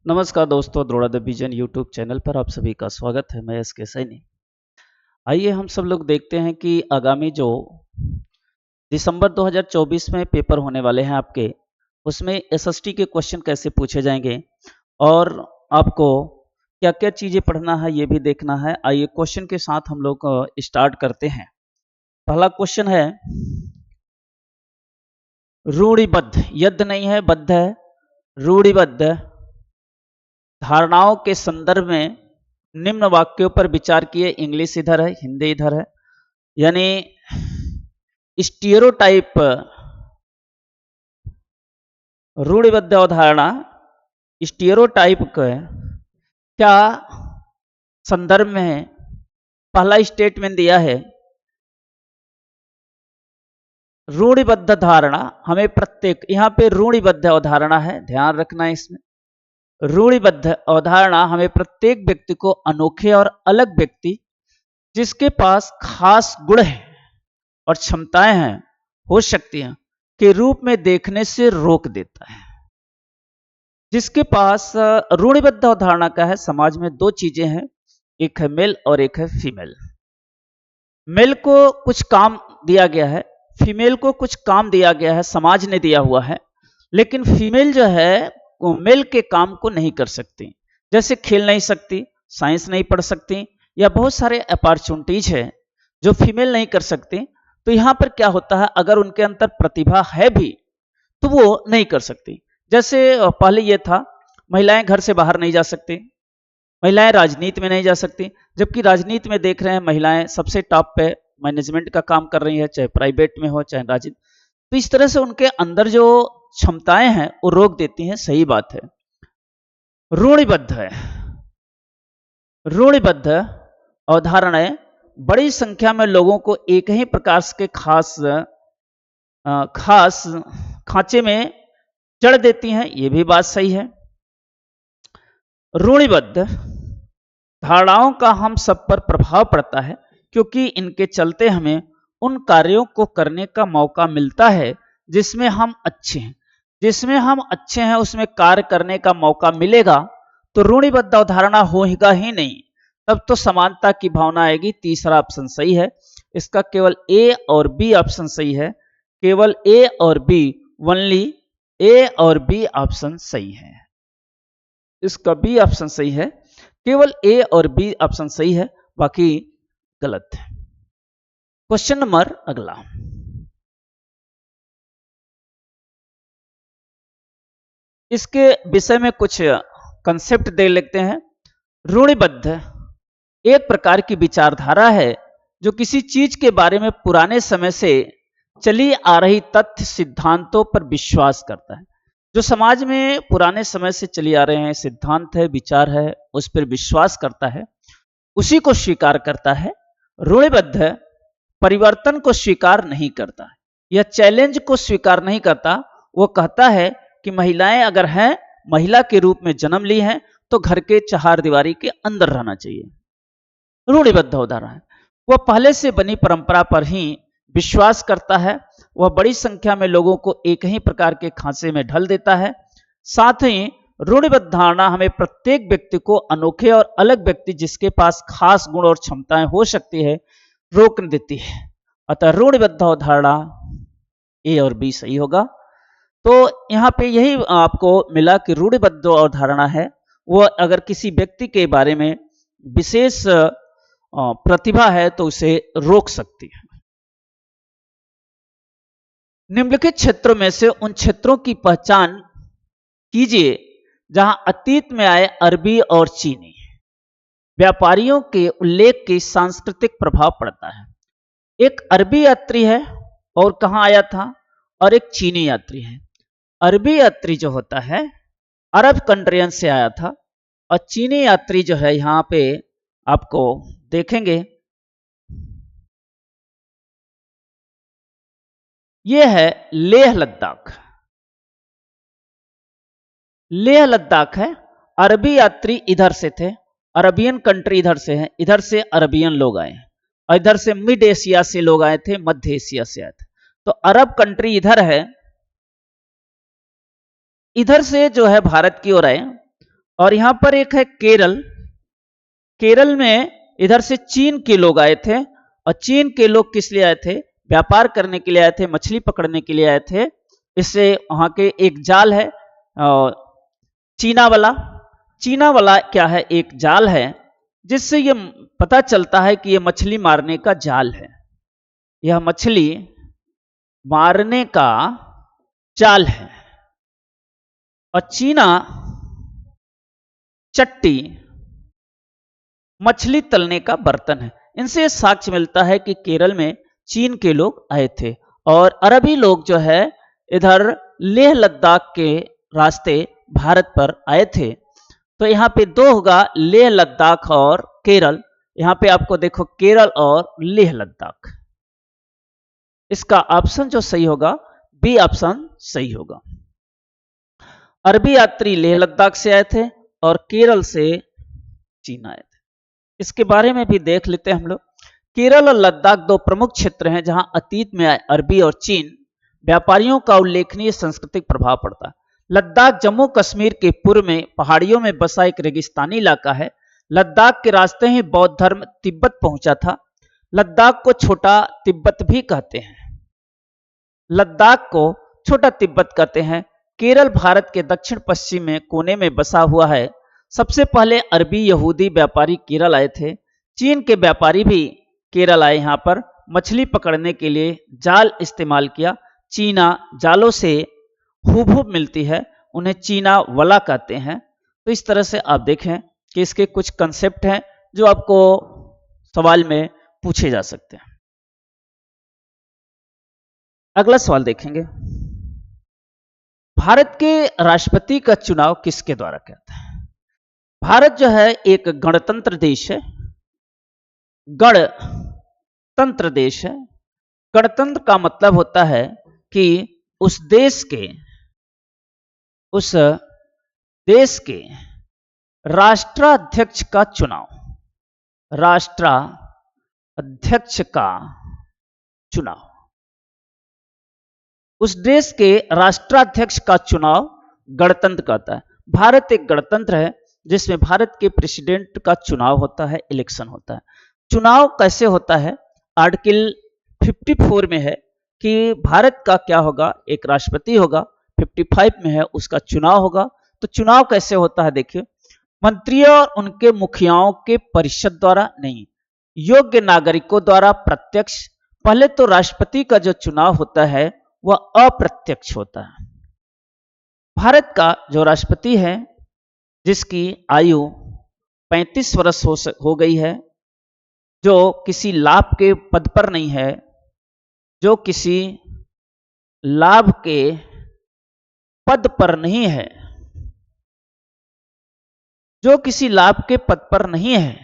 नमस्कार दोस्तों, द्रोड़ा the vision YouTube channel पर आप सभी का स्वागत है। मैं एसके सैनी। आइए हम सब लोग देखते हैं कि आगामी जो दिसंबर 2024 में पेपर होने वाले हैं आपके, उसमें एसएसटी के क्वेश्चन कैसे पूछे जाएंगे और आपको क्या क्या चीज़ें पढ़ना है ये भी देखना है। आइए क्वेश्चन के साथ हम लोग स्टार्ट करते हैं। पहला क्वेश्चन है, रूढ़िबद्ध, यद्ध नहीं है, बद्ध है, रूढ़िबद्ध धारणाओं के संदर्भ में निम्न वाक्यों पर विचार किए। इंग्लिश इधर है, हिंदी इधर है। यानी स्टीरियोटाइप, रूढ़िबद्ध अवधारणा स्टीरियोटाइप के क्या संदर्भ में है। पहला स्टेटमेंट दिया है, रूढ़िबद्ध धारणा हमें प्रत्येक, यहां पे रूढ़िबद्ध अवधारणा है, ध्यान रखना है इसमें। रूढ़िबद्ध अवधारणा हमें प्रत्येक व्यक्ति को अनोखे और अलग व्यक्ति जिसके पास खास गुण है और क्षमताएं हैं, हो सकती हैं, के रूप में देखने से रोक देता है। जिसके पास रूढ़िबद्ध अवधारणा का है, समाज में दो चीजें हैं, एक है मेल और एक है फीमेल। मेल को कुछ काम दिया गया है, फीमेल को कुछ काम दिया गया है, समाज ने दिया हुआ है। लेकिन फीमेल जो है वो मेल के काम को नहीं कर सकती। जैसे खेल नहीं सकती, साइंस नहीं पढ़ सकती, या बहुत सारे अपॉर्चुनिटीज है जो फीमेल नहीं कर सकती। तो यहां पर क्या होता है, अगर उनके अंदर प्रतिभा है भी तो वो नहीं कर सकती। जैसे पहले ये था, महिलाएं घर से बाहर नहीं जा सकती, महिलाएं राजनीति में नहीं जा सकती। जबकि राजनीति में देख रहे हैं महिलाएं सबसे टॉप पे मैनेजमेंट का काम कर रही है, चाहे प्राइवेट में हो चाहे राजनीति। तो इस तरह से उनके अंदर जो क्षमताएं हैं वो रोक देती हैं। सही बात है। रूढ़िबद्ध है, रूढ़िबद्ध अवधारणाएं बड़ी संख्या में लोगों को एक ही प्रकार के खास खांचे में जड़ देती हैं। ये भी बात सही है। रूढ़िबद्ध धारणाओं का हम सब पर प्रभाव पड़ता है क्योंकि इनके चलते हमें उन कार्यों को करने का मौका मिलता है जिसमें हम अच्छे हैं। जिसमें हम अच्छे हैं उसमें कार्य करने का मौका मिलेगा तो रूढ़िबद्ध अवधारणा होगा ही नहीं, तब तो समानता की भावना आएगी। तीसरा ऑप्शन सही है। इसका केवल ए और बी ऑप्शन सही है। केवल ए और बी, ओनली ए और बी ऑप्शन सही है। इसका बी ऑप्शन सही है। केवल ए और बी ऑप्शन सही है, बाकी गलत है। क्वेश्चन नंबर अगला, इसके विषय में कुछ कंसेप्ट दे लेते हैं। रूढ़िबद्ध एक प्रकार की विचारधारा है जो किसी चीज के बारे में पुराने समय से चली आ रही तथ्य सिद्धांतों पर विश्वास करता है। जो समाज में पुराने समय से चली आ रहे हैं सिद्धांत है, विचार है, उस पर विश्वास करता है, उसी को स्वीकार करता है। रूढ़िबद्ध परिवर्तन को स्वीकार नहीं करता है या चैलेंज को स्वीकार नहीं करता। वो कहता है कि महिलाएं अगर हैं, महिला के रूप में जन्म ली हैं, तो घर के चार दीवारी के अंदर रहना चाहिए। रूढ़िबद्ध अवधारणा है। वह पहले से बनी परंपरा पर ही विश्वास करता है। वह बड़ी संख्या में लोगों को एक ही प्रकार के खांचे में ढल देता है। साथ ही रूढ़िबद्ध धारणा हमें प्रत्येक व्यक्ति को अनोखे और अलग व्यक्ति जिसके पास खास गुण और क्षमताएं हो सकती है रोक देती है। अतः रूढ़िबद्ध अवधारणा ए और बी सही होगा। तो यहाँ पे यही आपको मिला कि रूढ़िबद्ध अवधारणा है वो अगर किसी व्यक्ति के बारे में विशेष प्रतिभा है तो उसे रोक सकती है। निम्नलिखित क्षेत्रों में से उन क्षेत्रों की पहचान कीजिए जहां अतीत में आए अरबी और चीनी व्यापारियों के उल्लेख के सांस्कृतिक प्रभाव पड़ता है। एक अरबी यात्री है और कहां आया था, और एक चीनी यात्री है। अरबी यात्री जो होता है अरब कंट्रियन से आया था, और चीनी यात्री जो है यहां पे आपको देखेंगे ये है लेह लद्दाख। लेह लद्दाख है। अरबी यात्री इधर से थे, अरबियन कंट्री इधर से है, इधर से अरबियन लोग आए हैं, और इधर से मिड एशिया से लोग आए थे, मध्य एशिया से आए थे। तो अरब कंट्री इधर है, इधर से जो है भारत की ओर आए, और यहां पर एक है केरल। केरल में इधर से चीन के लोग आए थे, और चीन के लोग किस लिए आए थे? व्यापार करने के लिए आए थे, मछली पकड़ने के लिए आए थे। इससे वहां के एक जाल है चीना वाला। चीना वाला क्या है? एक जाल है, जिससे ये पता चलता है कि ये मछली मारने का जाल है। यह मछली मारने का जाल है। और चीना चट्टी मछली तलने का बर्तन है। इनसे साक्ष्य मिलता है कि केरल में चीन के लोग आए थे, और अरबी लोग जो है इधर लेह लद्दाख के रास्ते भारत पर आए थे। तो यहाँ पे दो होगा, लेह लद्दाख और केरल। यहाँ पे आपको देखो केरल और लेह लद्दाख। इसका ऑप्शन जो सही होगा, बी ऑप्शन सही होगा। अरबी यात्री लेह लद्दाख से आए थे और केरल से चीन आए थे। इसके बारे में भी देख लेते हैं हम लोग। केरल और लद्दाख दो प्रमुख क्षेत्र हैं जहां अतीत में अरबी और चीन व्यापारियों का उल्लेखनीय सांस्कृतिक प्रभाव पड़ता है। लद्दाख जम्मू कश्मीर के पूर्व में पहाड़ियों में बसा एक रेगिस्तानी इलाका है। लद्दाख के रास्ते ही बौद्ध धर्म तिब्बत पहुंचा था। लद्दाख को छोटा तिब्बत भी कहते हैं। लद्दाख को छोटा तिब्बत कहते हैं। केरल भारत के दक्षिण पश्चिम में कोने में बसा हुआ है। सबसे पहले अरबी यहूदी व्यापारी केरल आए थे। चीन के व्यापारी भी केरल आए, यहाँ पर मछली पकड़ने के लिए जाल इस्तेमाल किया। चीना जालों से हूबहू मिलती है, उन्हें चीना वला कहते हैं। तो इस तरह से आप देखें कि इसके कुछ कंसेप्ट हैं जो आपको सवाल में पूछे जा सकते हैं। अगला सवाल देखेंगे, भारत के राष्ट्रपति का चुनाव किसके द्वारा किया है? भारत जो है एक गणतंत्र देश है। गणतंत्र देश है। गणतंत्र का मतलब होता है कि उस देश के राष्ट्राध्यक्ष का चुनाव, राष्ट्राध्यक्ष का चुनाव, उस देश के राष्ट्राध्यक्ष का चुनाव गणतंत्र कहता है। भारत एक गणतंत्र है जिसमें भारत के प्रेसिडेंट का चुनाव होता है, इलेक्शन होता है। चुनाव कैसे होता है? आर्टिकल 54 में है कि भारत का क्या होगा? एक राष्ट्रपति होगा। 55 में है उसका चुनाव होगा। तो चुनाव कैसे होता है? देखिए, मंत्रियों और उनके मुखियाओं के परिषद द्वारा नहीं, योग्य नागरिकों द्वारा प्रत्यक्ष। पहले तो राष्ट्रपति का जो चुनाव होता है वह अप्रत्यक्ष होता है। भारत का जो राष्ट्रपति है, जिसकी आयु 35 वर्ष हो गई है, जो किसी लाभ के पद पर नहीं है, जो किसी लाभ के पद पर नहीं है, जो किसी लाभ के पद पर नहीं है,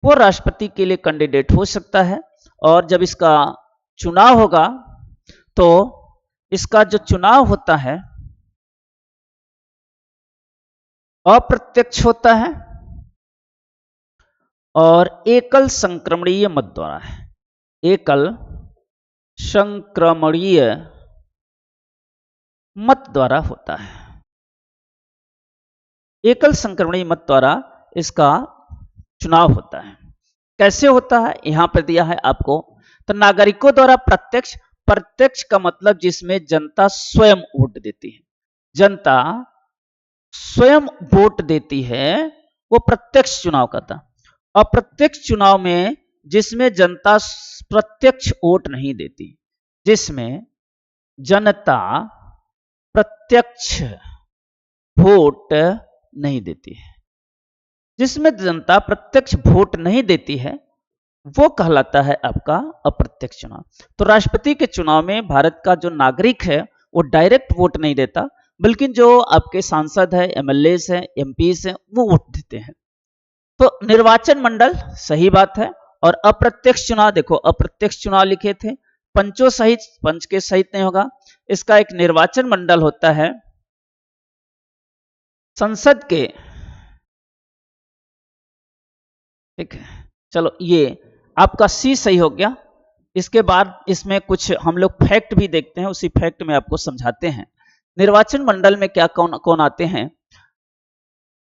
वो राष्ट्रपति के लिए कैंडिडेट हो सकता है। और जब इसका चुनाव होगा तो इसका जो चुनाव होता है अप्रत्यक्ष होता है और एकल संक्रमणीय मत द्वारा है। एकल संक्रमणीय मत द्वारा होता है। एकल संक्रमणीय मत द्वारा इसका चुनाव होता है। कैसे होता है यहां पर दिया है आपको। तो नागरिकों द्वारा प्रत्यक्ष। प्रत्यक्ष का मतलब जिसमें जनता स्वयं वोट देती है, जनता स्वयं वोट देती है, वो प्रत्यक्ष चुनाव कहता है। अप्रत्यक्ष चुनाव में जिसमें जनता प्रत्यक्ष वोट नहीं देती, जिसमें जनता प्रत्यक्ष वोट नहीं देती है, जिसमें जनता प्रत्यक्ष वोट नहीं देती है, वो कहलाता है आपका अप्रत्यक्ष चुनाव। तो राष्ट्रपति के चुनाव में भारत का जो नागरिक है वो डायरेक्ट वोट नहीं देता, बल्कि जो आपके सांसद है, एमएलए हैं, एमपीस हैं, वो वोट देते हैं। तो निर्वाचन मंडल सही बात है। और अप्रत्यक्ष चुनाव, देखो अप्रत्यक्ष चुनाव लिखे थे, पंचों सहित, पंच के सहित नहीं होगा। इसका एक निर्वाचन मंडल होता है संसद के, ठीक है। चलो ये आपका सी सही हो गया। इसके बाद इसमें कुछ हम लोग फैक्ट भी देखते हैं, उसी फैक्ट में आपको समझाते हैं। निर्वाचन मंडल में क्या कौन कौन आते हैं?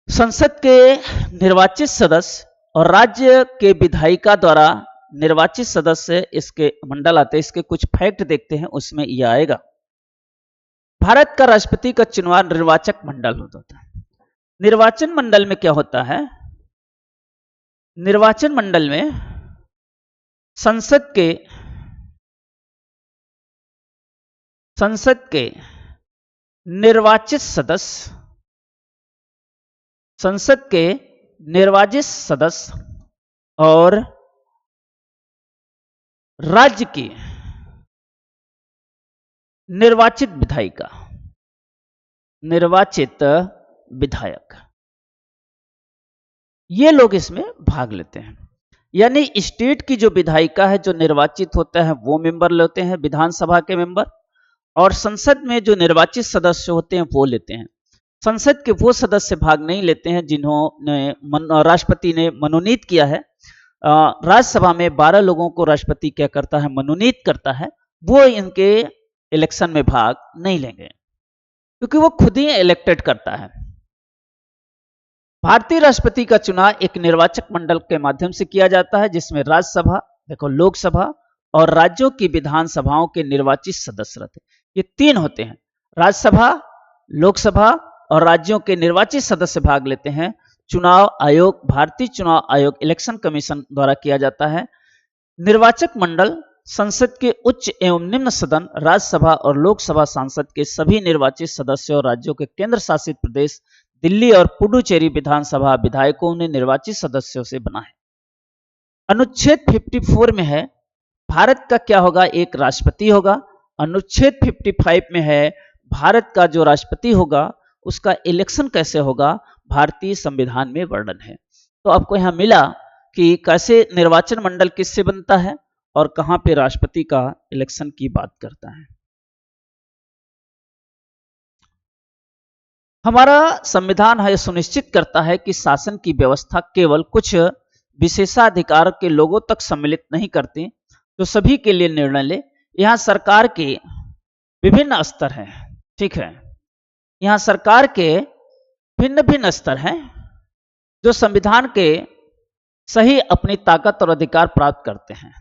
संसद के निर्वाचित सदस्य और राज्य के विधायिका द्वारा निर्वाचित सदस्य इसके मंडल आते हैं। इसके कुछ फैक्ट देखते हैं, उसमें यह आएगा। भारत का राष्ट्रपति का चुनाव निर्वाचक मंडल होता है। निर्वाचन मंडल में क्या होता है? निर्वाचन मंडल में संसद के निर्वाचित सदस्य, संसद के निर्वाचित सदस्य और राज्य की निर्वाचित विधायिका, निर्वाचित विधायक, ये लोग इसमें भाग लेते हैं। यानी स्टेट की जो विधायिका है, जो निर्वाचित होता है, वो मेंबर लेते हैं, विधानसभा के मेंबर, और संसद में जो निर्वाचित सदस्य होते हैं वो लेते हैं। संसद के वो सदस्य भाग नहीं लेते हैं जिन्होंने राष्ट्रपति ने मनोनीत किया है। राज्यसभा में 12 लोगों को राष्ट्रपति क्या करता है? मनोनीत करता है। वो इनके इलेक्शन में भाग नहीं लेंगे क्योंकि वो खुद ही इलेक्टेड करता है। भारतीय राष्ट्रपति का चुनाव एक निर्वाचक मंडल के माध्यम से किया जाता है, जिसमें राज्यसभा, देखो लोकसभा और राज्यों की विधानसभाओं के निर्वाचित सदस्य रहते हैं। ये 3 होते हैं, राज्यसभा, लोकसभा और राज्यों के निर्वाचित सदस्य भाग लेते हैं। चुनाव आयोग भारतीय चुनाव आयोग इलेक्शन कमीशन द्वारा किया जाता है। निर्वाचक मंडल संसद के उच्च एवं निम्न सदन, राज्यसभा और लोकसभा सांसद के सभी निर्वाचित सदस्यों और राज्यों के केंद्र शासित प्रदेश दिल्ली और पुडुचेरी विधानसभा विधायकों ने निर्वाचित सदस्यों से बना है। अनुच्छेद 54 में है भारत का क्या होगा? एक राष्ट्रपति होगा। अनुच्छेद 55 में है भारत का जो राष्ट्रपति होगा उसका इलेक्शन कैसे होगा, भारतीय संविधान में वर्णन है। तो आपको यहां मिला कि कैसे निर्वाचन मंडल किससे बनता है और कहां पे राष्ट्रपति का इलेक्शन की बात करता है। हमारा संविधान है सुनिश्चित करता है कि शासन की व्यवस्था केवल कुछ विशेषाधिकार के लोगों तक सम्मिलित नहीं करती, तो सभी के लिए निर्णय ले। यहां सरकार के विभिन्न स्तर हैं, ठीक है। यहां सरकार के भिन्न भिन्न स्तर हैं जो संविधान के सही अपनी ताकत और अधिकार प्राप्त करते हैं।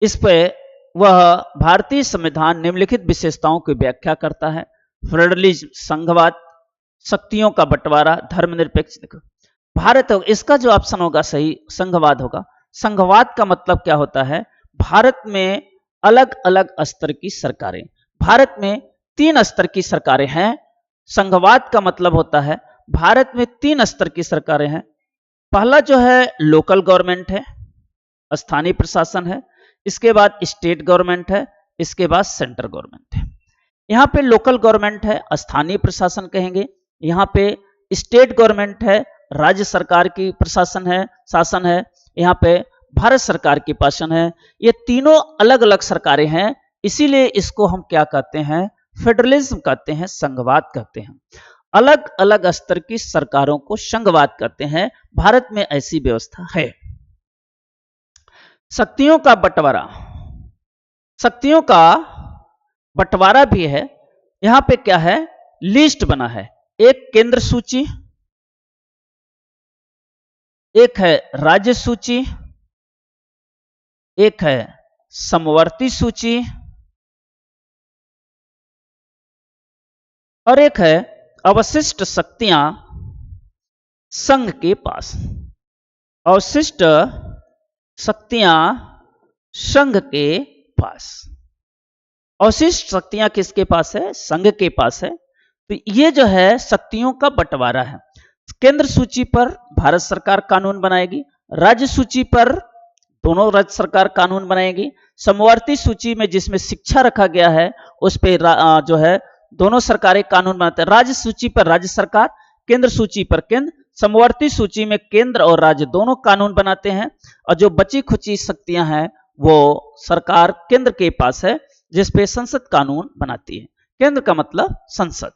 इस पर वह भारतीय संविधान निम्नलिखित विशेषताओं की व्याख्या करता है। फेडरलिज्म, संघवाद, शक्तियों का बंटवारा, धर्मनिरपेक्ष। देखो भारत, इसका जो ऑप्शन होगा सही संघवाद होगा। संघवाद का मतलब क्या होता है? भारत में अलग अलग स्तर की सरकारें, भारत में 3 स्तर की सरकारें हैं। संघवाद का मतलब होता है भारत में 3 स्तर की सरकारें हैं। पहला जो है लोकल गवर्नमेंट है, स्थानीय प्रशासन है। इसके बाद स्टेट गवर्नमेंट है, इसके बाद सेंट्रल गवर्नमेंट है। यहाँ पे लोकल गवर्नमेंट है, स्थानीय प्रशासन कहेंगे। यहाँ पे स्टेट गवर्नमेंट है, राज्य सरकार की प्रशासन है, शासन है। यहाँ पे भारत सरकार की शासन है। ये तीनों अलग अलग सरकारें हैं, इसीलिए इसको हम क्या कहते हैं? फेडरलिज्म कहते हैं, संघवाद कहते हैं। अलग अलग स्तर की सरकारों को संघवाद कहते हैं। भारत में ऐसी व्यवस्था है। शक्तियों का बंटवारा, शक्तियों का बंटवारा भी है। यहां पे क्या है? लिस्ट बना है, एक केंद्र सूची, एक है राज्य सूची, एक है समवर्ती सूची और एक है अवशिष्ट शक्तियां संघ के पास। अवशिष्ट शक्तियां संघ के पास। अवशिष्ट शक्तियां किसके पास है? संघ के पास है। तो ये जो है शक्तियों का बंटवारा है। केंद्र सूची पर भारत सरकार कानून बनाएगी, राज्य सूची पर दोनों राज्य सरकार कानून बनाएगी, समवर्ती सूची में जिसमें शिक्षा रखा गया है उस पे जो है दोनों सरकारें कानून बनाते हैं। राज्य सूची पर राज्य सरकार, केंद्र सूची पर केंद्र, समवर्ती सूची में केंद्र और राज्य दोनों कानून बनाते हैं। और जो बची खुची शक्तियां हैं वो सरकार केंद्र के पास है, जिसपे संसद कानून बनाती है। केंद्र का मतलब संसद।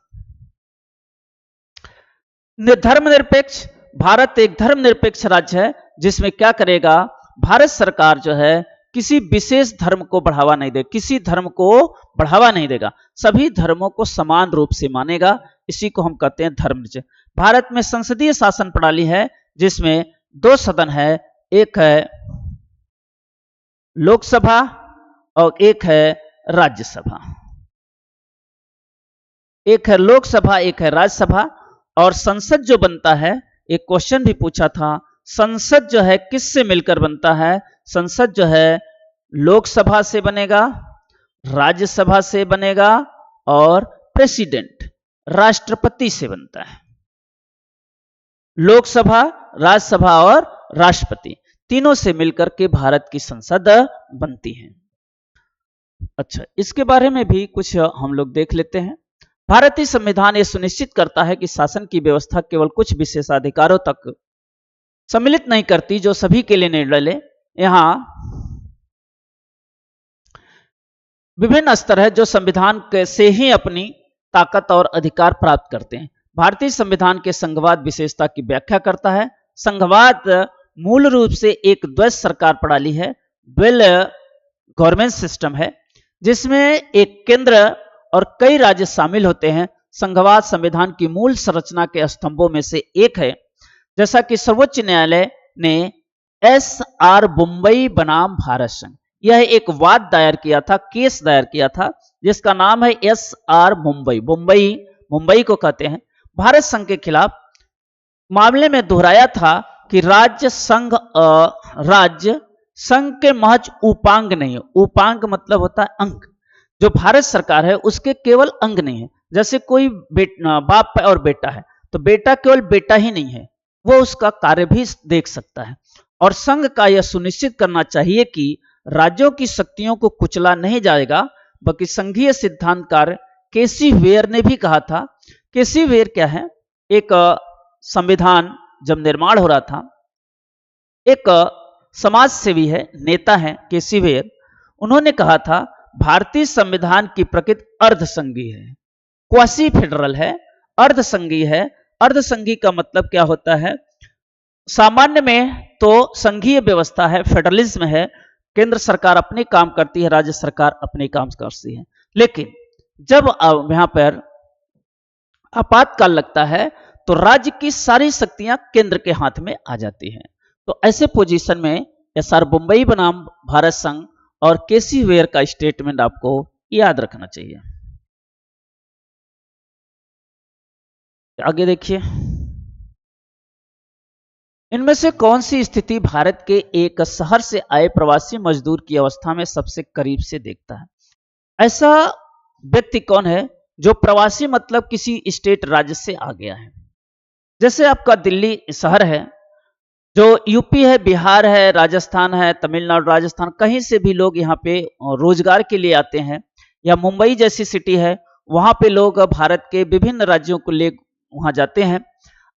धर्मनिरपेक्ष, भारत एक धर्मनिरपेक्ष राज्य है, जिसमें क्या करेगा? भारत सरकार जो है किसी विशेष धर्म को बढ़ावा नहीं देगा, किसी धर्म को बढ़ावा नहीं देगा, सभी धर्मों को समान रूप से मानेगा। इसी को हम कहते हैं धर्मनिरपेक्ष। भारत में संसदीय शासन प्रणाली है जिसमें 2 सदन है, एक है लोकसभा और एक है राज्यसभा। एक है लोकसभा, एक है राज्यसभा। और संसद जो बनता है, एक क्वेश्चन भी पूछा था, संसद जो है किससे मिलकर बनता है? संसद जो है लोकसभा से बनेगा, राज्यसभा से बनेगा और प्रेसिडेंट राष्ट्रपति से बनता है। लोकसभा, राज्यसभा और राष्ट्रपति तीनों से मिलकर के भारत की संसद बनती है। अच्छा, इसके बारे में भी कुछ हम लोग देख लेते हैं। भारतीय संविधान यह सुनिश्चित करता है कि शासन की व्यवस्था केवल कुछ विशेषाधिकारों तक सम्मिलित नहीं करती जो सभी के लिए निर्णय ले। यहां विभिन्न स्तर है जो संविधान से ही अपनी ताकत और अधिकार प्राप्त करते हैं। भारतीय संविधान के संघवाद विशेषता की व्याख्या करता है। संघवाद मूल रूप से एक द्वैध सरकार प्रणाली है, ड्यूअल गवर्नमेंट सिस्टम है, जिसमें एक केंद्र और कई राज्य शामिल होते हैं। संघवाद संविधान की मूल संरचना के स्तंभों में से एक है। जैसा कि सर्वोच्च न्यायालय ने एस.आर. मुंबई बनाम भारत संघ, यह एक वाद दायर किया था, केस दायर किया था, जिसका नाम है एस.आर. मुंबई। मुंबई को कहते हैं। भारत संघ के खिलाफ मामले में दोहराया था कि राज्य संघ के महज उपांग नहीं है। उपांग मतलब होता है अंग। जो भारत सरकार है उसके केवल अंग नहीं है। जैसे कोई बाप और बेटा है, तो बेटा केवल बेटा ही नहीं है, वो उसका कार्य भी देख सकता है। और संघ का यह सुनिश्चित करना चाहिए कि राज्यों की शक्तियों को कुचला नहीं जाएगा, बल्कि संघीय सिद्धांतकार केसी वेयर ने भी कहा था। केसी वेयर क्या है? एक संविधान जब निर्माण हो रहा था, एक समाज सेवी है, नेता है केसी वेयर। उन्होंने कहा था भारतीय संविधान की प्रकृति अर्धसंघीय है, क्वासी फेडरल है, अर्धसंघीय है। अर्धसंघीय का मतलब क्या होता है? सामान्य में तो संघीय व्यवस्था है, फेडरलिज्म है, केंद्र सरकार अपने काम करती है, राज्य सरकार अपने काम करती है। लेकिन जब यहां पर आपातकाल लगता है तो राज्य की सारी शक्तियां केंद्र के हाथ में आ जाती हैं। तो ऐसे पोजीशन में एस.आर. मुंबई बनाम भारत संघ और केसी वेयर का स्टेटमेंट आपको याद रखना चाहिए। आगे देखिए, इनमें से कौन सी स्थिति भारत के एक शहर से आए प्रवासी मजदूर की अवस्था में सबसे करीब से देखता है? ऐसा व्यक्ति कौन है जो प्रवासी मतलब किसी स्टेट राज्य से आ गया है? जैसे आपका दिल्ली शहर है, जो यूपी है, बिहार है, राजस्थान है, तमिलनाडु, राजस्थान, कहीं से भी लोग यहाँ पे रोजगार के लिए आते हैं। या मुंबई जैसी सिटी है, वहां पे लोग भारत के विभिन्न राज्यों को ले वहां जाते हैं,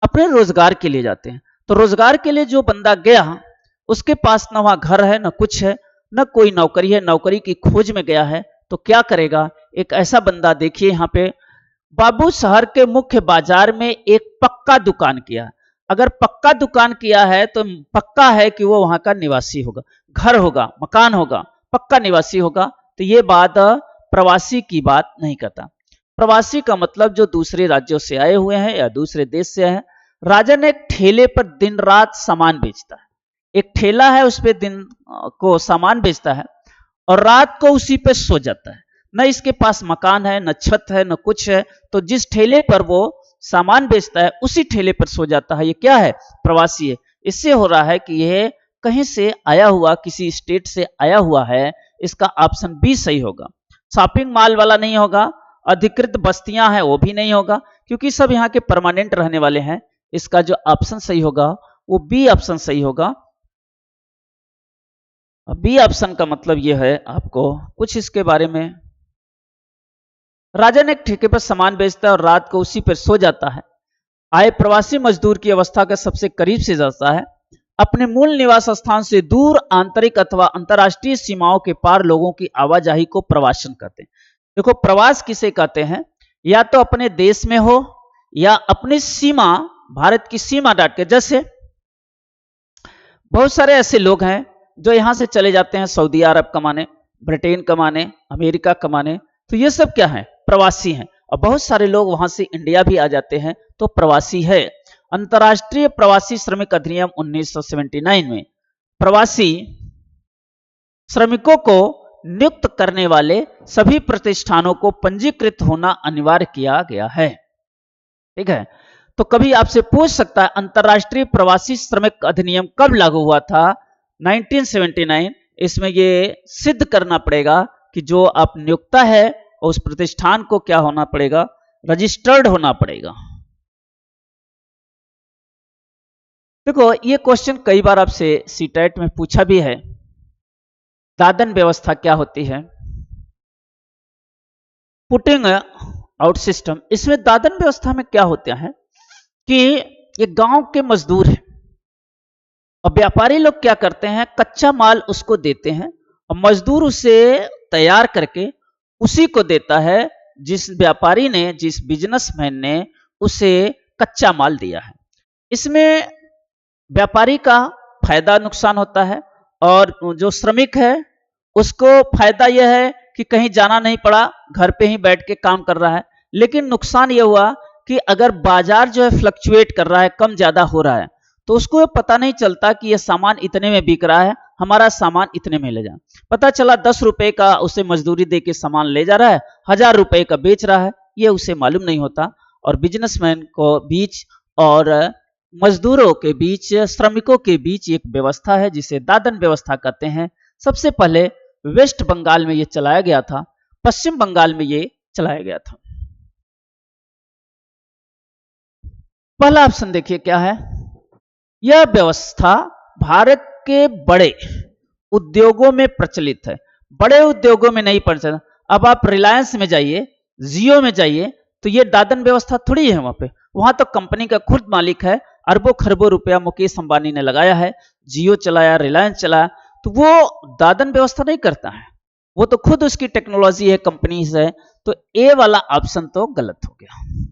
अपने रोजगार के लिए जाते हैं। तो रोजगार के लिए जो बंदा गया, उसके पास ना वहां घर है, ना कुछ है, ना कोई नौकरी है, नौकरी की खोज में गया है, तो क्या करेगा? एक ऐसा बंदा देखिए यहाँ पे, बाबू शहर के मुख्य बाजार में एक पक्का दुकान किया। अगर पक्का दुकान किया है तो पक्का है कि वो वहां का निवासी होगा, घर होगा, मकान होगा, पक्का निवासी होगा। तो ये बात प्रवासी की बात नहीं करता। प्रवासी का मतलब जो दूसरे राज्यों से आए हुए हैं या दूसरे देश से आए हैं। राजन एक ठेले पर दिन रात सामान बेचता है, एक ठेला है उस पर दिन को सामान बेचता है और रात को उसी पे सो जाता है। न इसके पास मकान है, न छत है, न कुछ है। तो जिस ठेले पर वो सामान बेचता है उसी ठेले पर सो जाता है। ये क्या है? प्रवासी है। इससे हो रहा है कि यह कहीं से आया हुआ, किसी स्टेट से आया हुआ है। इसका ऑप्शन बी सही होगा। शॉपिंग मॉल वाला नहीं होगा, अधिकृत बस्तियां हैं वो भी नहीं होगा, क्योंकि सब यहाँ के परमानेंट रहने वाले हैं। इसका जो ऑप्शन सही होगा वो बी ऑप्शन सही होगा। बी ऑप्शन का मतलब यह है, आपको कुछ इसके बारे में, राजन एक ठेके पर सामान बेचता है और रात को उसी पर सो जाता है। आए प्रवासी मजदूर की अवस्था का सबसे करीब से जाता है। अपने मूल निवास स्थान से दूर आंतरिक अथवा अंतर्राष्ट्रीय सीमाओं के पार लोगों की आवाजाही को प्रवासन कहते हैं। देखो, प्रवास किसे कहते हैं? या तो अपने देश में हो या अपनी सीमा, भारत की सीमा डाट के। जैसे बहुत सारे ऐसे लोग हैं जो यहाँ से चले जाते हैं सऊदी अरब कमाने, ब्रिटेन कमाने, अमेरिका कमाने, तो ये सब क्या है? प्रवासी हैं। और बहुत सारे लोग वहां से इंडिया भी आ जाते हैं, तो प्रवासी है। अंतर्राष्ट्रीय प्रवासी श्रमिक अधिनियम 1979 में प्रवासी श्रमिकों को नियुक्त करने वाले सभी प्रतिष्ठानों को पंजीकृत होना अनिवार्य किया गया है। ठीक है, तो कभी आपसे पूछ सकता है अंतर्राष्ट्रीय प्रवासी श्रमिक अधिनियम कब लागू हुआ था? 1979। इसमें ये सिद्ध करना पड़ेगा कि जो आप नियोक्ता है उस प्रतिष्ठान को क्या होना पड़ेगा? रजिस्टर्ड होना पड़ेगा। देखो, ये क्वेश्चन कई बार आपसे सीटेट में पूछा भी है। दादन व्यवस्था क्या होती है? Putting out system. इसमें दादन व्यवस्था में क्या होता है कि ये गांव के मजदूर हैं और व्यापारी लोग क्या करते हैं, कच्चा माल उसको देते हैं और मजदूर उसे तैयार करके उसी को देता है जिस व्यापारी ने, जिस बिजनेसमैन ने उसे कच्चा माल दिया है। इसमें व्यापारी का फायदा नुकसान होता है और जो श्रमिक है उसको फायदा यह है कि कहीं जाना नहीं पड़ा, घर पे ही बैठ के काम कर रहा है। लेकिन नुकसान यह हुआ कि अगर बाजार जो है फ्लक्चुएट कर रहा है, कम ज्यादा हो रहा है, तो उसको पता नहीं चलता कि यह सामान इतने में बिक रहा है, हमारा सामान इतने में ले जाए। पता चला 10 रुपए का उसे मजदूरी दे के सामान ले जा रहा है, 1000 रुपए का बेच रहा है, ये उसे मालूम नहीं होता। और बिजनेसमैन को बीच और मजदूरों के बीच, श्रमिकों के बीच एक व्यवस्था है जिसे दादन व्यवस्था कहते हैं। सबसे पहले वेस्ट बंगाल में ये चलाया गया था, पश्चिम बंगाल में ये चलाया गया था। पहला ऑप्शन देखिए क्या है। यह व्यवस्था भारत के बड़े उद्योगों में प्रचलित है। बड़े उद्योगों में नहीं प्रचलित। अब आप रिलायंस में जाइए, जियो में जाइए, तो ये दादन व्यवस्था थोड़ी है। वहां तो कंपनी का खुद मालिक है, अरबों खरबों रुपया मुकेश अंबानी ने लगाया है, जियो चलाया, रिलायंस चलाया, तो वो दादन व्यवस्था नहीं करता है, वो तो खुद उसकी टेक्नोलॉजी है, कंपनी है। तो ए वाला ऑप्शन तो गलत हो गया।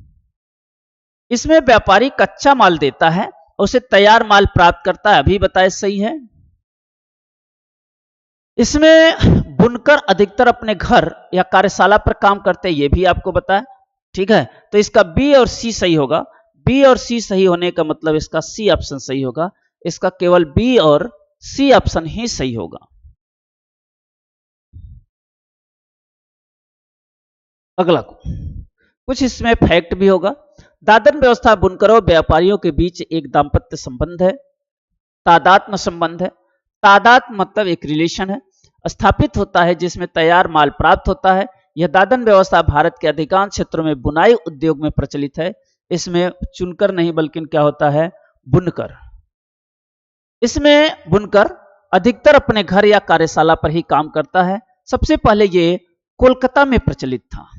इसमें व्यापारी कच्चा माल देता है, उसे तैयार माल प्राप्त करता है, अभी बताए सही है। इसमें बुनकर अधिकतर अपने घर या कार्यशाला पर काम करते हैं, ये भी आपको बताया। ठीक है, तो इसका बी और सी सही होगा। बी और सी सही होने का मतलब इसका सी ऑप्शन सही होगा। इसका केवल बी और सी ऑप्शन ही सही होगा। अगला कुछ इसमें फैक्ट भी होगा। दादन व्यवस्था बुनकरों व्यापारियों के बीच एक दाम्पत्य संबंध है, तादात्म्य संबंध है। तादात्म्य मतलब एक रिलेशन है, स्थापित होता है जिसमें तैयार माल प्राप्त होता है। यह दादन व्यवस्था भारत के अधिकांश क्षेत्रों में बुनाई उद्योग में प्रचलित है। इसमें चुनकर नहीं बल्कि क्या होता है, बुनकर। इसमें बुनकर अधिकतर अपने घर या कार्यशाला पर ही काम करता है। सबसे पहले ये कोलकाता में प्रचलित था।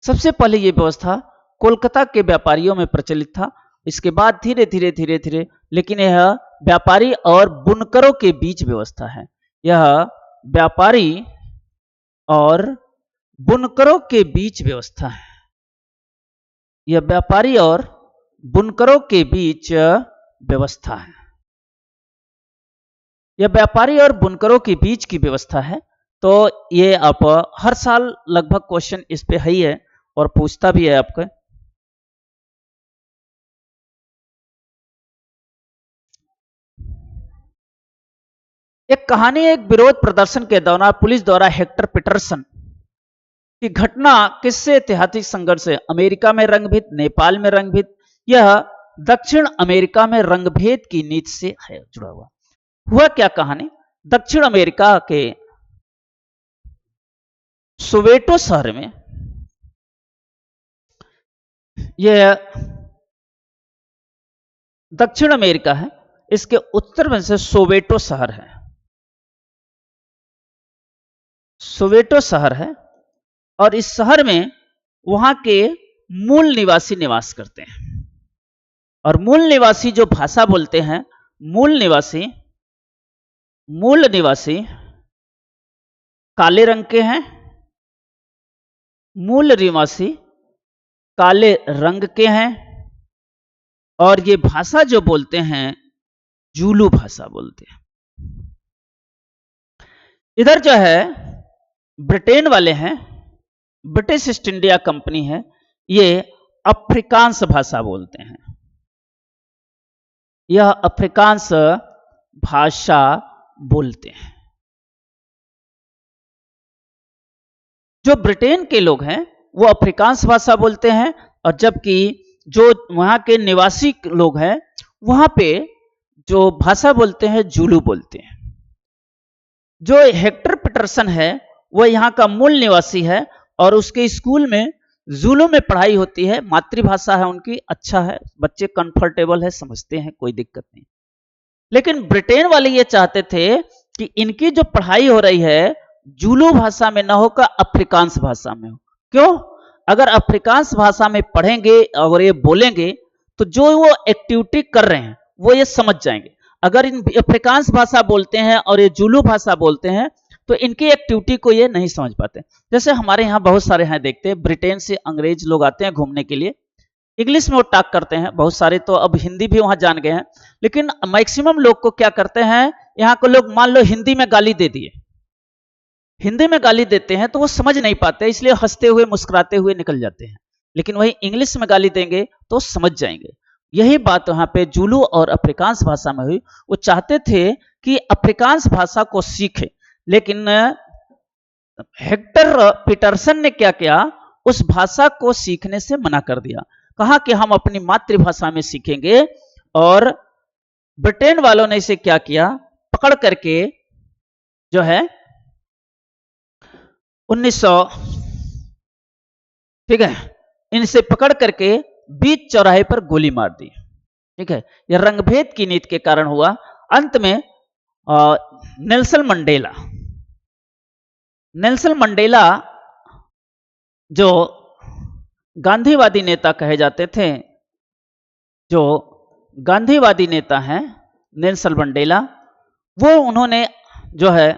सबसे पहले यह व्यवस्था कोलकाता के व्यापारियों में प्रचलित था। इसके बाद धीरे धीरे धीरे धीरे, लेकिन यह व्यापारी और बुनकरों के बीच व्यवस्था है। यह व्यापारी और बुनकरों के बीच व्यवस्था है। यह व्यापारी और बुनकरों के बीच व्यवस्था है। यह व्यापारी और बुनकरों के बीच की व्यवस्था है। तो ये आप हर साल लगभग क्वेश्चन इस पे है ही है और पूछता भी है आपको। एक कहानी, एक विरोध प्रदर्शन के दौरान पुलिस द्वारा हेक्टर पीटरसन की घटना किससे ऐतिहासिक संघर्ष है? अमेरिका में रंगभेद, नेपाल में रंगभेद, यह दक्षिण अमेरिका में रंगभेद की नीति से है जुड़ा हुआ क्या कहानी? दक्षिण अमेरिका के सोवेटो शहर में, यह दक्षिण अमेरिका है, इसके उत्तर में से सोवेटो शहर है। सोवेटो शहर है और इस शहर में वहां के मूल निवासी निवास करते हैं। और मूल निवासी जो भाषा बोलते हैं, मूल निवासी काले रंग के हैं। मूल निवासी काले रंग के हैं और ये भाषा जो बोलते हैं, जूलू भाषा बोलते हैं। इधर जो है ब्रिटेन वाले हैं, ब्रिटिश ईस्ट इंडिया कंपनी है, ये अफ्रीकांस भाषा बोलते हैं। यह अफ्रीकांस भाषा बोलते हैं। जो ब्रिटेन के लोग हैं वो अफ्रीकांस भाषा बोलते हैं, और जबकि जो वहां के निवासी लोग हैं वहां पे जो भाषा बोलते हैं जूलू बोलते हैं। जो हेक्टर पीटरसन है वह यहाँ का मूल निवासी है और उसके स्कूल में जूलू में पढ़ाई होती है। मातृभाषा है उनकी, अच्छा है, बच्चे कंफर्टेबल है, समझते हैं, कोई दिक्कत नहीं। लेकिन ब्रिटेन वाले ये चाहते थे कि इनकी जो पढ़ाई हो रही है जूलू भाषा में ना होकर अफ्रीकांस भाषा में हो। क्यों? अगर अफ्रीकांस भाषा में पढ़ेंगे और ये बोलेंगे तो जो वो एक्टिविटी कर रहे हैं वो ये समझ जाएंगे। अगर इन अफ्रीकांस भाषा बोलते हैं और ये जूलू भाषा बोलते हैं तो इनकी एक्टिविटी को ये नहीं समझ पाते। जैसे हमारे यहाँ बहुत सारे हैं, देखते हैं ब्रिटेन से अंग्रेज लोग आते हैं घूमने के लिए, इंग्लिश में वो टॉक करते हैं, बहुत सारे तो अब हिंदी भी वहां जान गए हैं, लेकिन मैक्सिमम लोग को क्या करते हैं, यहाँ को लोग मान लो हिंदी में गाली दे दिए, हिंदी में गाली देते हैं तो वो समझ नहीं पाते, इसलिए हंसते हुए मुस्कुराते हुए निकल जाते हैं। लेकिन वही इंग्लिश में गाली देंगे तो समझ जाएंगे। यही बात वहां पे जूलू और अफ्रीकांस भाषा में हुई। वो चाहते थे कि अफ्रीकांस भाषा को सीखे, लेकिन हेक्टर पीटरसन ने क्या किया, उस भाषा को सीखने से मना कर दिया। कहा कि हम अपनी मातृभाषा में सीखेंगे। और ब्रिटेन वालों ने इसे क्या किया, पकड़ करके जो है 1900, ठीक है, इनसे पकड़ करके बीच चौराहे पर गोली मार दी। ठीक है, यह रंगभेद की नीति के कारण हुआ। अंत में नेल्सन मंडेला जो गांधीवादी नेता कहे जाते थे, जो गांधीवादी नेता हैं नेल्सन मंडेला, वो उन्होंने जो है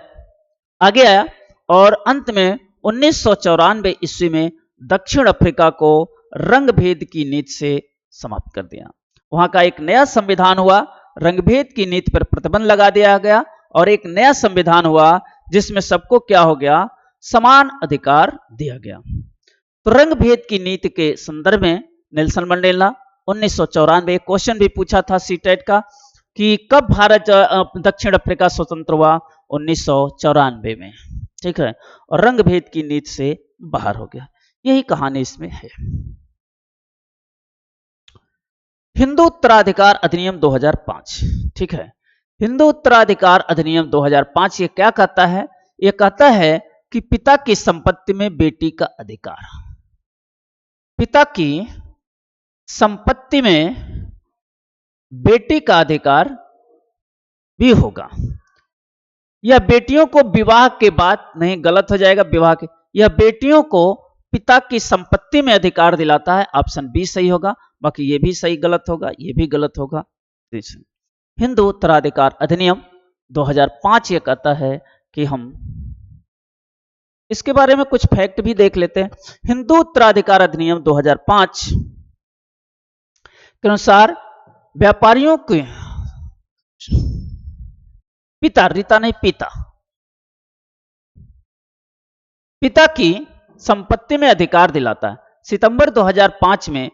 आगे आया और अंत में 1994 ईस्वी में दक्षिण अफ्रीका को रंगभेद की नीति से समाप्त कर दिया। वहां का एक नया संविधान हुआ, रंगभेद की नीति पर प्रतिबंध लगा दिया गया और एक नया संविधान हुआ जिसमें सबको क्या हो गया, समान अधिकार दिया गया। तो रंगभेद की नीति के संदर्भ में नेल्सन मंडेला 1994, क्वेश्चन भी पूछा था सीटेट का कि कब भारत दक्षिण अफ्रीका स्वतंत्र हुआ, 1994 में। ठीक है, और रंगभेद की नीति से बाहर हो गया। यही कहानी इसमें है। हिंदू उत्तराधिकार अधिनियम 2005। ठीक है, हिंदू उत्तराधिकार अधिनियम 2005 ये क्या कहता है, ये कहता है कि पिता की संपत्ति में बेटी का अधिकार, पिता की संपत्ति में बेटी का अधिकार भी होगा। यह बेटियों को विवाह के बाद नहीं, गलत हो जाएगा, विवाह के, यह बेटियों को पिता की संपत्ति में अधिकार दिलाता है। ऑप्शन बी सही होगा, बाकी ये भी सही गलत होगा, ये भी गलत होगा। हिंदू उत्तराधिकार अधिनियम 2005 ये कहता है कि हम इसके बारे में कुछ फैक्ट भी देख लेते हैं। हिंदू उत्तराधिकार अधिनियम 2005 के अनुसार व्यापारियों के पिता, रीता नहीं, पिता की संपत्ति में अधिकार दिलाता है। सितंबर 2005 में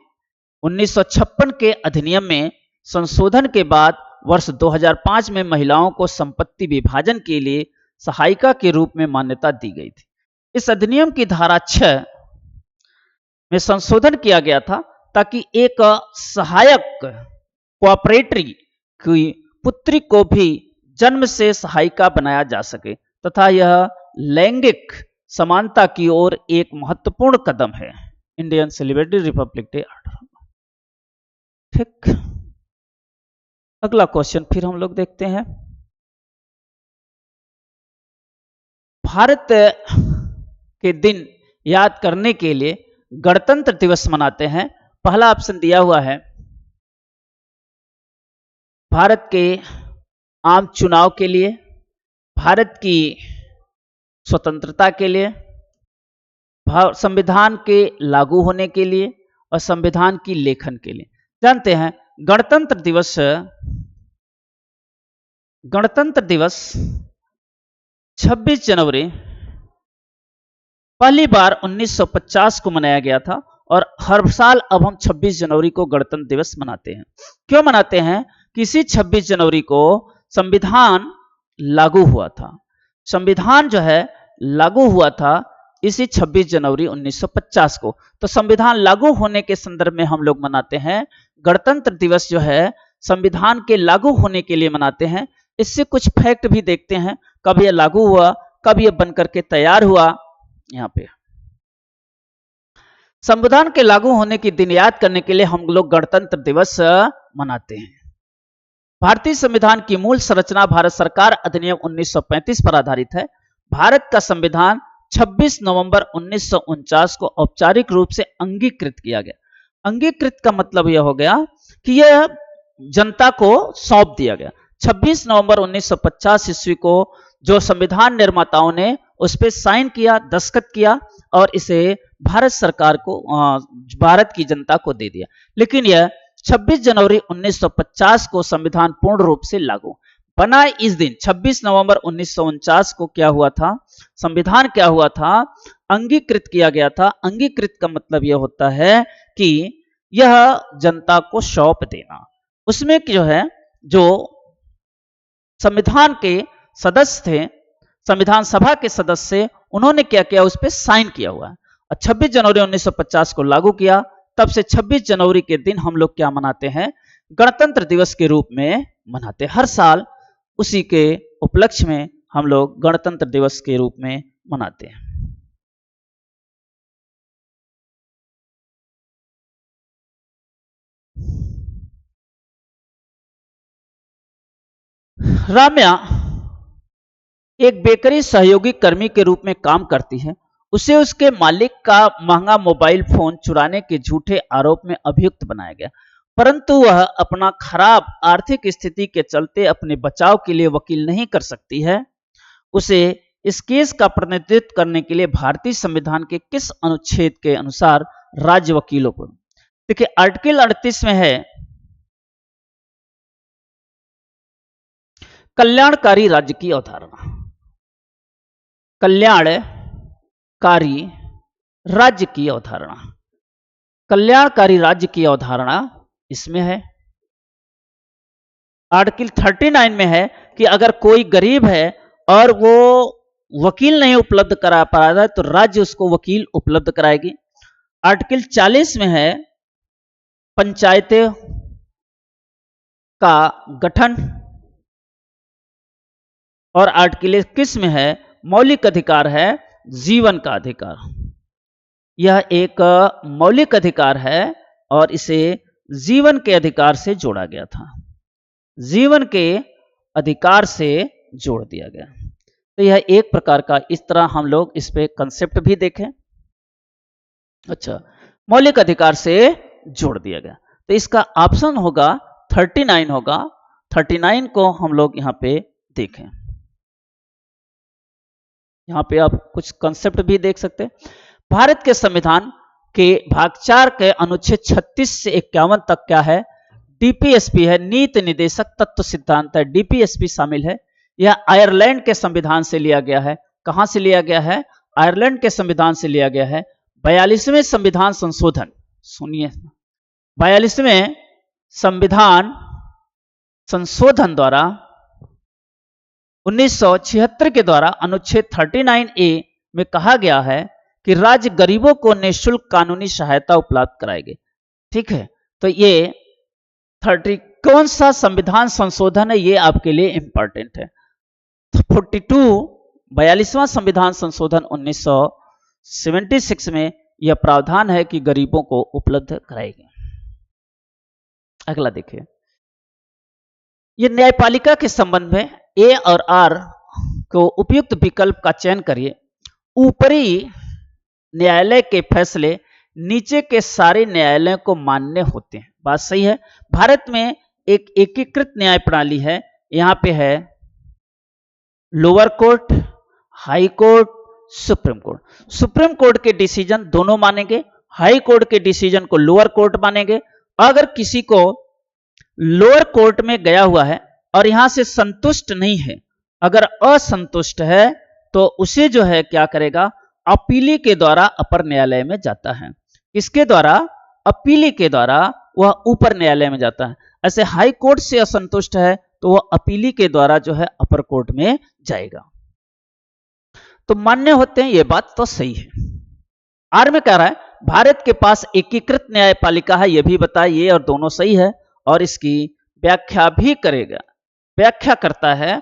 1956 के अधिनियम में संशोधन के बाद वर्ष 2005 में महिलाओं को संपत्ति विभाजन के लिए सहायिका के रूप में मान्यता दी गई थी। इस अधिनियम की धारा 6 में संशोधन किया गया था ताकि एक सहायक कोऑपरेटरी की पुत्री को भी जन्म से सहायिका बनाया जा सके तथा यह लैंगिक समानता की ओर एक महत्वपूर्ण कदम है। Indian celebratory Republic day order. ठीक, अगला क्वेश्चन फिर हम लोग देखते हैं। भारत के दिन याद करने के लिए गणतंत्र दिवस मनाते हैं। पहला ऑप्शन दिया हुआ है भारत के आम चुनाव के लिए, भारत की स्वतंत्रता के लिए, संविधान के लागू होने के लिए और संविधान की लेखन के लिए। जानते हैं गणतंत्र दिवस गणतंत्र दिवस 26 जनवरी पहली बार 1950 को मनाया गया था और हर साल अब हम 26 जनवरी को गणतंत्र दिवस मनाते हैं। क्यों मनाते हैं? किसी 26 जनवरी को संविधान लागू हुआ था। संविधान जो है लागू हुआ था इसी 26 जनवरी 1950 को। तो संविधान लागू होने के संदर्भ में हम लोग मनाते हैं। गणतंत्र दिवस जो है संविधान के लागू होने के लिए मनाते हैं। इससे कुछ फैक्ट भी देखते हैं, कब यह लागू हुआ, कब यह बनकर के तैयार हुआ। यहाँ पे संविधान के लागू होने की दिन याद करने के लिए हम लोग गणतंत्र दिवस मनाते हैं। भारतीय संविधान की मूल संरचना भारत सरकार अधिनियम 1935 पर आधारित है। भारत का संविधान 26 नवंबर 1949 को औपचारिक रूप से अंगीकृत किया गया। अंगीकृत का मतलब यह हो गया कि यह जनता को सौंप दिया गया। 26 नवंबर 1950 ईस्वी को जो संविधान निर्माताओं ने उस पर साइन किया, दस्तखत किया और इसे भारत सरकार को, भारत की जनता को दे दिया। लेकिन यह 26 जनवरी 1950 को संविधान पूर्ण रूप से लागू बना। इस दिन 26 नवंबर 1949 को क्या हुआ था? संविधान क्या हुआ था? अंगीकृत किया गया था। अंगीकृत का मतलब यह होता है कि यह जनता को सौंप देना। उसमें जो है, जो संविधान के सदस्य थे, संविधान सभा के सदस्य, उन्होंने क्या किया? उस पर साइन किया हुआ है। 26 जनवरी 1950 को लागू किया। तब से 26 जनवरी के दिन हम लोग क्या मनाते हैं? गणतंत्र दिवस के रूप में मनाते हैं। हर साल उसी के उपलक्ष्य में हम लोग गणतंत्र दिवस के रूप में मनाते हैं। राम्या एक बेकरी सहयोगी कर्मी के रूप में काम करती है। उसे उसके मालिक का महंगा मोबाइल फोन चुराने के झूठे आरोप में अभियुक्त बनाया गया, परंतु वह अपना खराब आर्थिक स्थिति के चलते अपने बचाव के लिए वकील नहीं कर सकती है। उसे इस केस का प्रतिनिधित्व करने के लिए भारतीय संविधान के किस अनुच्छेद के अनुसार राज्य वकीलों को? देखिए, आर्टिकल 38 में है कल्याणकारी राज्य की अवधारणा। कल्याणकारी राज्य की अवधारणा, कल्याणकारी राज्य की अवधारणा इसमें है। आर्टिकल 39 में है कि अगर कोई गरीब है और वो वकील नहीं उपलब्ध करा पा रहा है तो राज्य उसको वकील उपलब्ध कराएगी। आर्टिकल 40 में है पंचायतें का गठन, और आर्टिकल 21 में है मौलिक अधिकार है जीवन का अधिकार। यह एक मौलिक अधिकार है और इसे जीवन के अधिकार से जोड़ा गया था। जीवन के अधिकार से जोड़ दिया गया। तो यह एक प्रकार का, इस तरह हम लोग इस पे कंसेप्ट भी देखें। अच्छा, मौलिक अधिकार से जोड़ दिया गया, तो इसका ऑप्शन होगा 39 होगा। 39 को हम लोग यहाँ पे देखें। यहाँ पे आप कुछ कंसेप्ट भी देख सकते हैं। भारत के संविधान के भाग 4 के अनुच्छेद 36 से 51 तक क्या है? डीपीएसपी है, नीति निदेशक तत्व सिद्धांत है। डीपीएसपी शामिल है। यह आयरलैंड के संविधान से लिया गया है। कहां से लिया गया है? आयरलैंड के संविधान से लिया गया है। 42वें संविधान संशोधन, सुनिए, 42वें संविधान संशोधन द्वारा 1976 के द्वारा अनुच्छेद 39A में कहा गया है कि राज्य गरीबों को निःशुल्क कानूनी सहायता उपलब्ध कराएंगे। ठीक है, तो ये 30 कौन सा संविधान संशोधन है, ये आपके लिए इंपॉर्टेंट है। 42वां संविधान संशोधन 1976 में यह प्रावधान है कि गरीबों को उपलब्ध कराएंगे। अगला देखिए, यह न्यायपालिका के संबंध में ए और आर को उपयुक्त विकल्प का चयन करिए। ऊपरी न्यायालय के फैसले नीचे के सारे न्यायालयों को मान्य होते हैं। बात सही है। भारत में एक एकीकृत न्याय प्रणाली है। यहां पे है lower court, high court, supreme court. Supreme court के डिसीजन दोनों मानेंगे, हाई कोर्ट के डिसीजन को लोअर कोर्ट मानेंगे। अगर किसी को लोअर कोर्ट में गया हुआ है और यहां से संतुष्ट नहीं है, अगर असंतुष्ट है तो उसे जो है क्या करेगा, अपीली के द्वारा अपर न्यायालय में जाता है। किसके द्वारा? अपीली के द्वारा वह ऊपर न्यायालय में जाता है। ऐसे हाई कोर्ट से असंतुष्ट है तो वह अपीली के द्वारा जो है अपर कोर्ट में जाएगा। तो मान्य होते हैं, ये बात तो सही है। आर में कह रहा है भारत के पास एकीकृत न्यायपालिका है, यह भी बताए, ये और दोनों सही है और इसकी व्याख्या भी करेगा। व्याख्या करता है,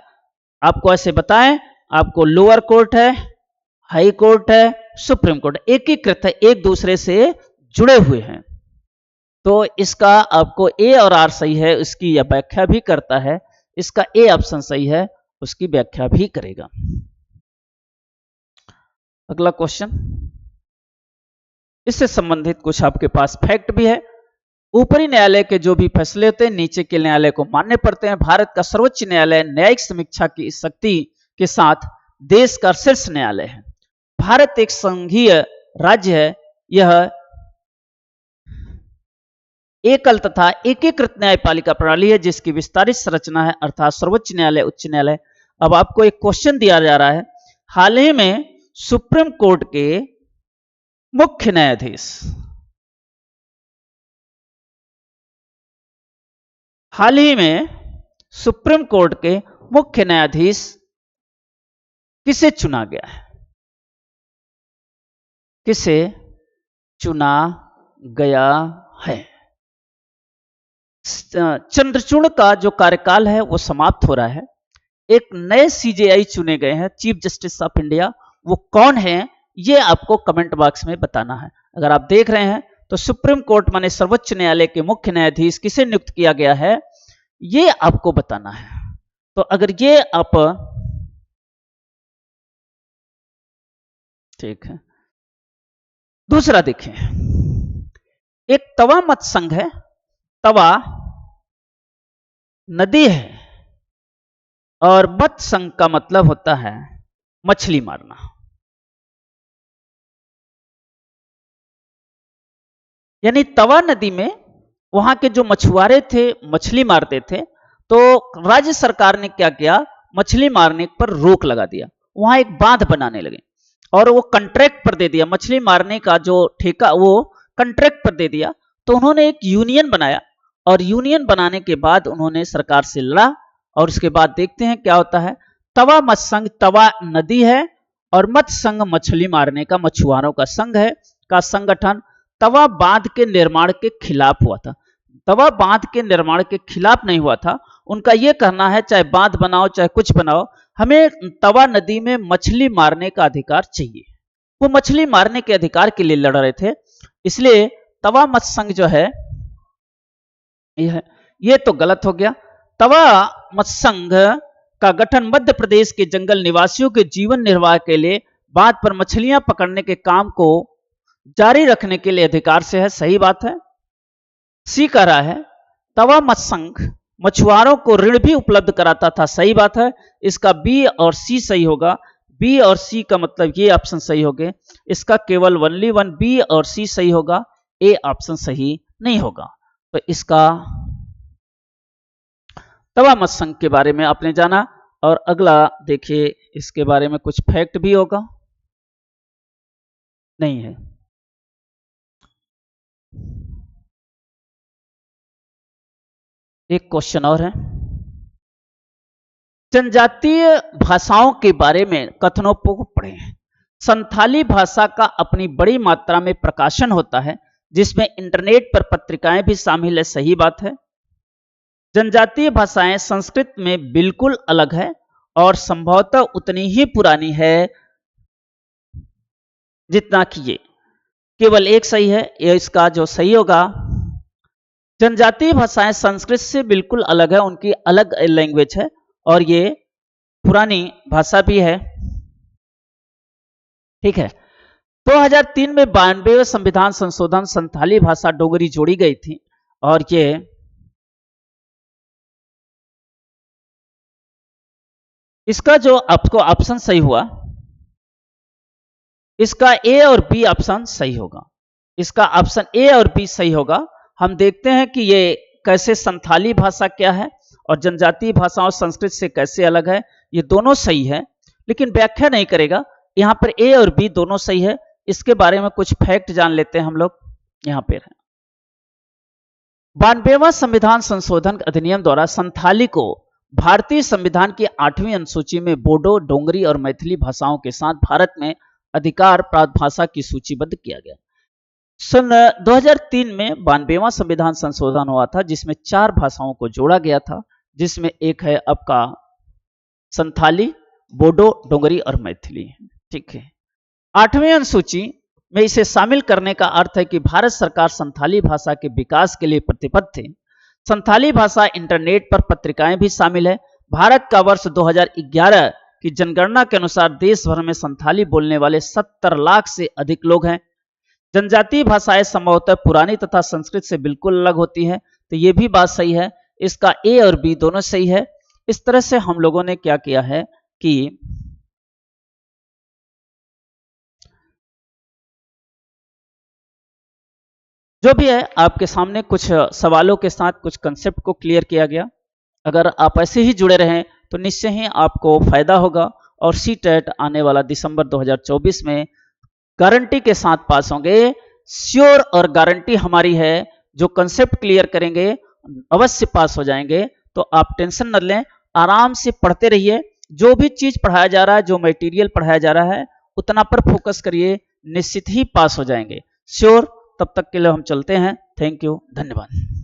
आपको ऐसे बताएं, आपको लोअर कोर्ट है, हाई कोर्ट है, सुप्रीम कोर्ट एकीकृत है, एक दूसरे से जुड़े हुए हैं। तो इसका आपको ए और आर सही है, इसकी यह व्याख्या भी करता है। इसका ए ऑप्शन सही है, उसकी व्याख्या भी करेगा। अगला क्वेश्चन, इससे संबंधित कुछ आपके पास फैक्ट भी है। ऊपरी न्यायालय के जो भी फैसले होते हैं नीचे के न्यायालय को मानने पड़ते हैं। भारत का सर्वोच्च न्यायालय न्यायिक समीक्षा की शक्ति के साथ देश का शीर्ष न्यायालय है। भारत एक संघीय राज्य है, यह एकल तथा एकीकृत न्यायपालिका प्रणाली है जिसकी विस्तारित संरचना है, अर्थात सर्वोच्च न्यायालय, उच्च न्यायालय। अब आपको एक क्वेश्चन दिया जा रहा है, हाल ही में सुप्रीम कोर्ट के मुख्य न्यायाधीश, हाल ही में सुप्रीम कोर्ट के मुख्य न्यायाधीश किसे चुना गया है? किसे चुना गया है? चंद्रचूड़ का जो कार्यकाल है वो समाप्त हो रहा है। एक नए सीजेआई चुने गए हैं, चीफ जस्टिस ऑफ इंडिया। वो कौन है ये आपको कमेंट बॉक्स में बताना है। अगर आप देख रहे हैं तो सुप्रीम कोर्ट माने सर्वोच्च न्यायालय के मुख्य न्यायाधीश किसे नियुक्त किया गया है, ये आपको बताना है। तो अगर ये आप, ठीक है, दूसरा देखें, एक तवा मत संघ है। तवा नदी है और मत संघ का मतलब होता है मछली मारना। यानी तवा नदी में वहां के जो मछुआरे थे मछली मारते थे, तो राज्य सरकार ने क्या किया, मछली मारने पर रोक लगा दिया। वहां एक बांध बनाने लगे और वो कॉन्ट्रैक्ट पर दे दिया, मछली मारने का जो ठेका वो कॉन्ट्रैक्ट पर दे दिया। तो उन्होंने एक यूनियन बनाया और यूनियन बनाने के बाद उन्होंने सरकार से लड़ा और उसके बाद देखते हैं क्या होता है। तवा मत्स्य संघ, तवा नदी है और मत्स्य संघ मछली मारने का, मछुआरों का संघ है, का संगठन तवा बांध के निर्माण के खिलाफ हुआ था। तवा बांध के निर्माण के खिलाफ नहीं हुआ था। उनका यह कहना है चाहे बांध बनाओ चाहे कुछ बनाओ, हमें तवा नदी में मछली मारने का अधिकार चाहिए। वो मछली मारने के अधिकार के लिए लड़ रहे थे। इसलिए तवा मत्स्य संघ जो है ये तो गलत हो गया। तवा मत्स्य संघ का गठन मध्य प्रदेश के जंगल निवासियों के जीवन निर्वाह के लिए बांध पर मछलियां पकड़ने के काम को जारी रखने के लिए अधिकार से है। सही बात है। सी कह रहा है तवा मत्स्य संघ मछुआरों को ऋण भी उपलब्ध कराता था। सही बात है। इसका बी और सी सही होगा। बी और सी का मतलब ये ऑप्शन सही हो गए। इसका केवल ओनली वन बी और सी सही होगा, ए ऑप्शन सही नहीं होगा। तो इसका तवा मत्स्य संघ के बारे में आपने जाना। और अगला देखिए, इसके बारे में कुछ फैक्ट भी होगा, नहीं है। एक क्वेश्चन और है, जनजातीय भाषाओं के बारे में कथनों को पढ़ें। संथाली भाषा का अपनी बड़ी मात्रा में प्रकाशन होता है जिसमें इंटरनेट पर पत्रिकाएं भी शामिल है। सही बात है। जनजातीय भाषाएं संस्कृत में बिल्कुल अलग है और संभवतः उतनी ही पुरानी है जितना कि ये। केवल एक सही है, ये इसका जो सही होगा। जनजातीय भाषाएं संस्कृत से बिल्कुल अलग है, उनकी अलग लैंग्वेज है और ये पुरानी भाषा भी है। ठीक है। 2003 में 92वें संविधान संशोधन संथाली भाषा डोगरी जोड़ी गई थी और ये इसका जो आपको ऑप्शन सही हुआ, इसका ए और बी ऑप्शन सही होगा। इसका ऑप्शन ए और बी सही होगा। हम देखते हैं कि ये कैसे संथाली भाषा क्या है और जनजातीय भाषाओं संस्कृत से कैसे अलग है, ये दोनों सही है, लेकिन व्याख्या नहीं करेगा। यहाँ पर ए और बी दोनों सही है। इसके बारे में कुछ फैक्ट जान लेते हैं हम लोग। यहाँ पर है 92वां संविधान संशोधन अधिनियम द्वारा संथाली को भारतीय संविधान की 8वीं अनुसूची में बोडो, डोंगरी और मैथिली भाषाओं के साथ भारत में अधिकार प्राप्त भाषा की सूचीबद्ध किया गया। सन 2003 में 92वां संविधान संशोधन हुआ था, जिसमें 4 भाषाओं को जोड़ा गया था, जिसमें एक है आपका संथाली, बोडो, डोंगरी और मैथिली। ठीक है, 8वीं अनुसूची में इसे शामिल करने का अर्थ है कि भारत सरकार संथाली भाषा के विकास के लिए प्रतिबद्ध है। संथाली भाषा इंटरनेट पर पत्रिकाएं भी शामिल है। भारत का वर्ष 2011 की जनगणना के अनुसार देश भर में संथाली बोलने वाले 70 लाख से अधिक लोग हैं। जनजातीय भाषाएं संभवतः पुरानी तथा संस्कृत से बिल्कुल अलग होती है, तो ये भी बात सही है। इसका ए और बी दोनों सही है। इस तरह से हम लोगों ने क्या किया है कि जो भी है आपके सामने कुछ सवालों के साथ कुछ कंसेप्ट को क्लियर किया गया। अगर आप ऐसे ही जुड़े रहें तो निश्चय ही आपको फायदा होगा और सीटेट आने वाला दिसंबर 2024 में गारंटी के साथ पास होंगे। श्योर और गारंटी हमारी है, जो कंसेप्ट क्लियर करेंगे अवश्य पास हो जाएंगे। तो आप टेंशन न लें, आराम से पढ़ते रहिए। जो भी चीज पढ़ाया जा रहा है, जो मटेरियल पढ़ाया जा रहा है, उतना पर फोकस करिए, निश्चित ही पास हो जाएंगे। श्योर। तब तक के लिए हम चलते हैं। थैंक यू, धन्यवाद।